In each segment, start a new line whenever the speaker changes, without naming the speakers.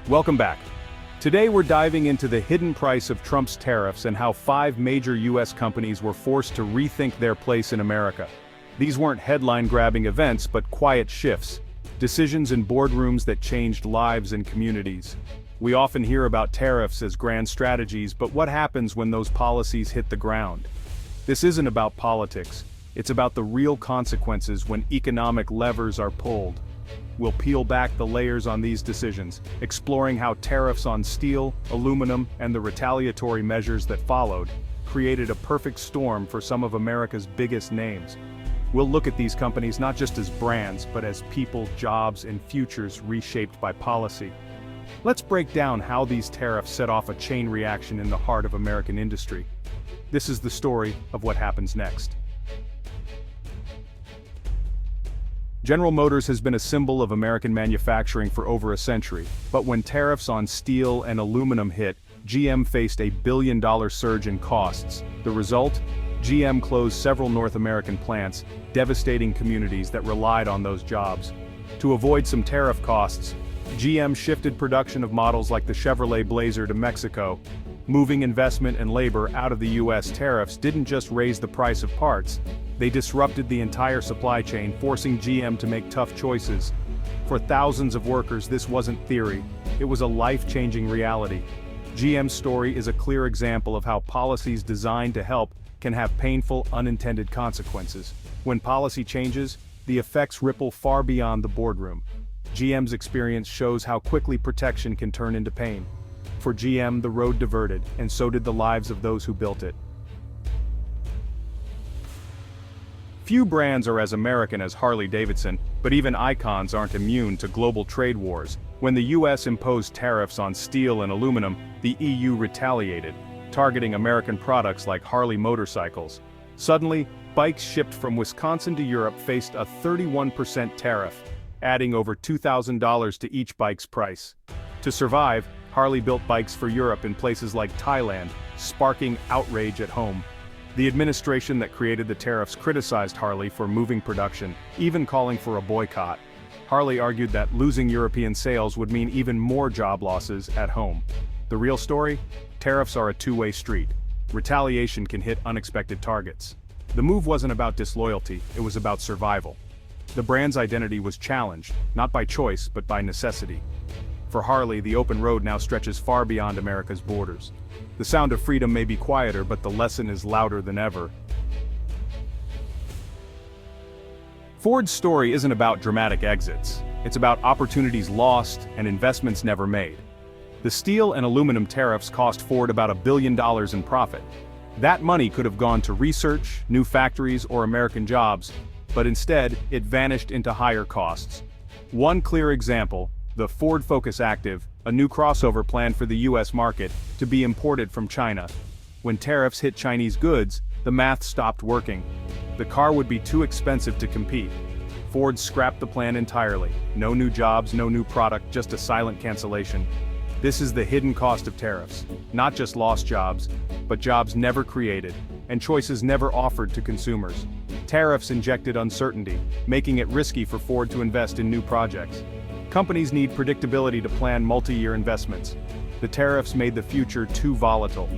Welcome back. Today we're diving into the hidden price of Trump's tariffs and how 5 major US companies were forced to rethink their place in America. These weren't headline-grabbing events but quiet shifts, decisions in boardrooms that changed lives and communities. We often hear about tariffs as grand strategies, but what happens when those policies hit the ground? This isn't about politics, it's about the real consequences when economic levers are pulled. We'll peel back the layers on these decisions, exploring how tariffs on steel, aluminum, and the retaliatory measures that followed created a perfect storm for some of America's biggest names. We'll look at these companies not just as brands, but as people, jobs, and futures reshaped by policy. Let's break down how these tariffs set off a chain reaction in the heart of American industry. This is the story of what happens next. General Motors has been a symbol of American manufacturing for over a century, but when tariffs on steel and aluminum hit, GM faced a billion-dollar surge in costs. The result? GM closed several North American plants, devastating communities that relied on those jobs. To avoid some tariff costs, GM shifted production of models like the Chevrolet Blazer to Mexico. Moving investment and labor out of the US, tariffs didn't just raise the price of parts, they disrupted the entire supply chain, forcing GM to make tough choices. For thousands of workers, this wasn't theory, it was a life-changing reality. GM's story is a clear example of how policies designed to help can have painful, unintended consequences. When policy changes, the effects ripple far beyond the boardroom. GM's experience shows how quickly protection can turn into pain. For GM, the road diverted, and so did the lives of those who built it. Few brands are as American as Harley-Davidson, but even icons aren't immune to global trade wars. When the US imposed tariffs on steel and aluminum, the EU retaliated, targeting American products like Harley motorcycles. Suddenly, bikes shipped from Wisconsin to Europe faced a 31% tariff, adding over $2,000 to each bike's price. To survive, Harley built bikes for Europe in places like Thailand, sparking outrage at home. The administration that created the tariffs criticized Harley for moving production, even calling for a boycott. Harley argued that losing European sales would mean even more job losses at home. The real story? Tariffs are a two-way street. Retaliation can hit unexpected targets. The move wasn't about disloyalty, it was about survival. The brand's identity was challenged, not by choice, but by necessity. For Harley, the open road now stretches far beyond America's borders. The sound of freedom may be quieter, but the lesson is louder than ever. Ford's story isn't about dramatic exits. It's about opportunities lost and investments never made. The steel and aluminum tariffs cost Ford about $1 billion in profit. That money could have gone to research, new factories, or American jobs, but instead, it vanished into higher costs. One clear example: the Ford Focus Active, a new crossover planned for the US market, to be imported from China. When tariffs hit Chinese goods, the math stopped working. The car would be too expensive to compete. Ford scrapped the plan entirely. No new jobs, no new product, just a silent cancellation. This is the hidden cost of tariffs. Not just lost jobs, but jobs never created, and choices never offered to consumers. Tariffs injected uncertainty, making it risky for Ford to invest in new projects. Companies need predictability to plan multi-year investments. The tariffs made the future too volatile.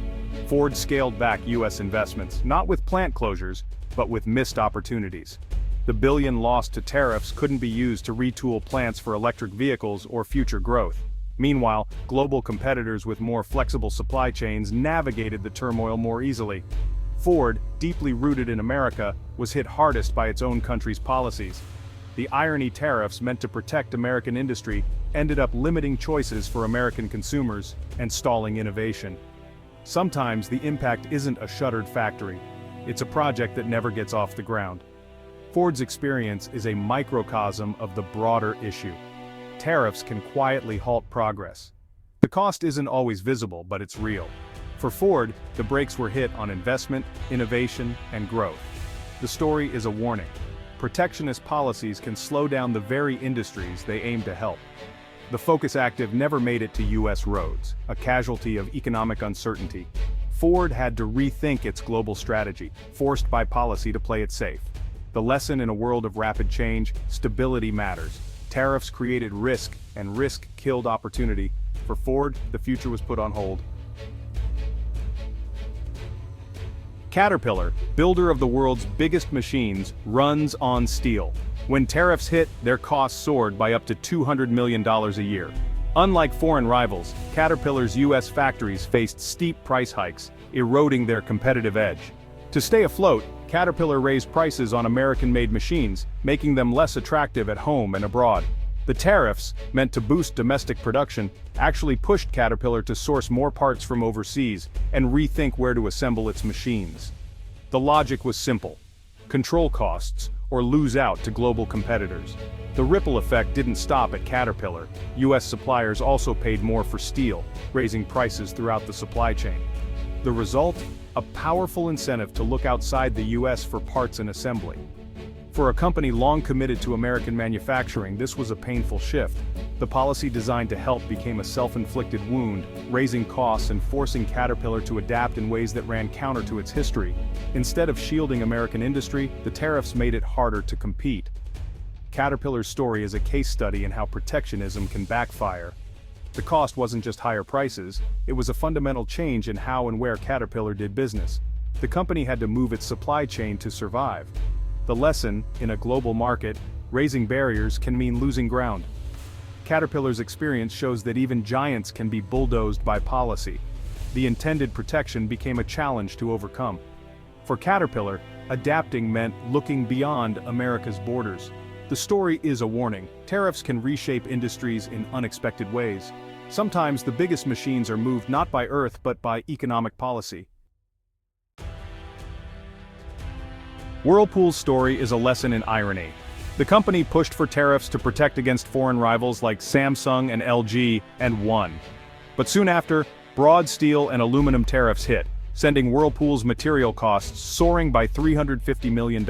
Ford scaled back US investments, not with plant closures, but with missed opportunities. The billion lost to tariffs couldn't be used to retool plants for electric vehicles or future growth. Meanwhile, global competitors with more flexible supply chains navigated the turmoil more easily. Ford, deeply rooted in America, was hit hardest by its own country's policies. The irony: tariffs meant to protect American industry ended up limiting choices for American consumers and stalling innovation. Sometimes the impact isn't a shuttered factory. It's a project that never gets off the ground. Ford's experience is a microcosm of the broader issue. Tariffs can quietly halt progress. The cost isn't always visible, but it's real. For Ford, the brakes were hit on investment, innovation, and growth. The story is a warning. Protectionist policies can slow down the very industries they aim to help. The Focus Active never made it to US roads, a casualty of economic uncertainty. Ford had to rethink its global strategy, forced by policy to play it safe. The lesson: in a world of rapid change, stability matters. Tariffs created risk, and risk killed opportunity. For Ford, the future was put on hold. Caterpillar, builder of the world's biggest machines, runs on steel. When tariffs hit, their costs soared by up to $200 million a year. Unlike foreign rivals, Caterpillar's U.S. factories faced steep price hikes, eroding their competitive edge. To stay afloat, Caterpillar raised prices on American-made machines, making them less attractive at home and abroad. The tariffs, meant to boost domestic production, actually pushed Caterpillar to source more parts from overseas and rethink where to assemble its machines. The logic was simple: control costs, or lose out to global competitors. The ripple effect didn't stop at Caterpillar. U.S. suppliers also paid more for steel, raising prices throughout the supply chain. The result? A powerful incentive to look outside the U.S. for parts and assembly. For a company long committed to American manufacturing, this was a painful shift. The policy designed to help became a self-inflicted wound, raising costs and forcing Caterpillar to adapt in ways that ran counter to its history. Instead of shielding American industry, the tariffs made it harder to compete. Caterpillar's story is a case study in how protectionism can backfire. The cost wasn't just higher prices, it was a fundamental change in how and where Caterpillar did business. The company had to move its supply chain to survive. The lesson, in a global market, raising barriers can mean losing ground. Caterpillar's experience shows that even giants can be bulldozed by policy. The intended protection became a challenge to overcome. For Caterpillar, adapting meant looking beyond America's borders. The story is a warning: tariffs can reshape industries in unexpected ways. Sometimes the biggest machines are moved not by earth but by economic policy. Whirlpool's story is a lesson in irony. The company pushed for tariffs to protect against foreign rivals like Samsung and LG, and won. But soon after, broad steel and aluminum tariffs hit, sending Whirlpool's material costs soaring by $350 million.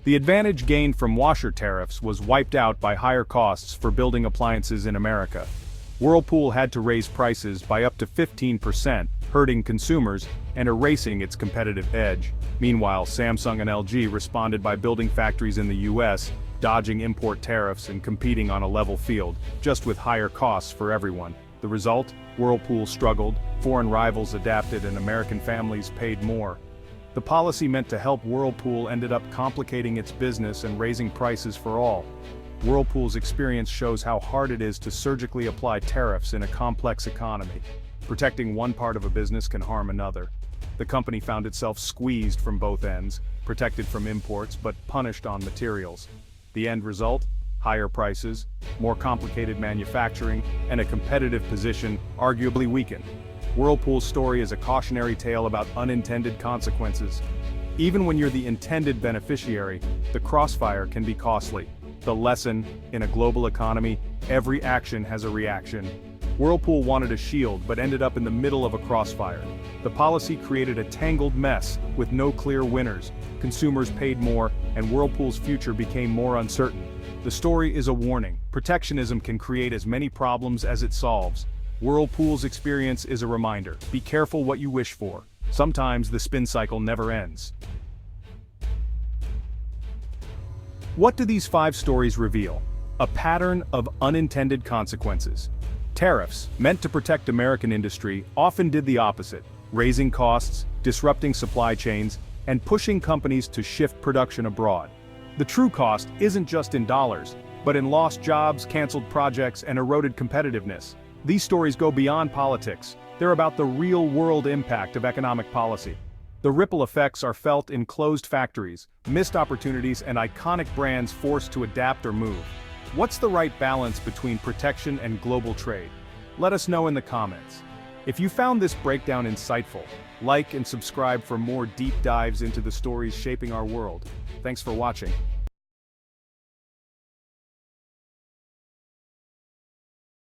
The advantage gained from washer tariffs was wiped out by higher costs for building appliances in America. Whirlpool had to raise prices by up to 15%, hurting consumers and erasing its competitive edge. Meanwhile, Samsung and LG responded by building factories in the US, dodging import tariffs and competing on a level field, just with higher costs for everyone. The result? Whirlpool struggled, foreign rivals adapted, and American families paid more. The policy meant to help Whirlpool ended up complicating its business and raising prices for all. Whirlpool's experience shows how hard it is to surgically apply tariffs in a complex economy. Protecting one part of a business can harm another. The company found itself squeezed from both ends, protected from imports but punished on materials. The end result? Higher prices, more complicated manufacturing, and a competitive position arguably weakened. Whirlpool's story is a cautionary tale about unintended consequences. Even when you're the intended beneficiary, the crossfire can be costly. The lesson: in a global economy, every action has a reaction. Whirlpool wanted a shield but ended up in the middle of a crossfire. The policy created a tangled mess with no clear winners. Consumers paid more, and Whirlpool's future became more uncertain. The story is a warning: protectionism can create as many problems as it solves. Whirlpool's experience is a reminder: be careful what you wish for. Sometimes the spin cycle never ends. What do these 5 stories reveal? A pattern of unintended consequences. Tariffs, meant to protect American industry, often did the opposite, raising costs, disrupting supply chains, and pushing companies to shift production abroad. The true cost isn't just in dollars, but in lost jobs, canceled projects, and eroded competitiveness. These stories go beyond politics. They're about the real-world impact of economic policy. The ripple effects are felt in closed factories, missed opportunities, and iconic brands forced to adapt or move. What's the right balance between protection and global trade? Let us know in the comments. If you found this breakdown insightful, like and subscribe for more deep dives into the stories shaping our world. Thanks for watching.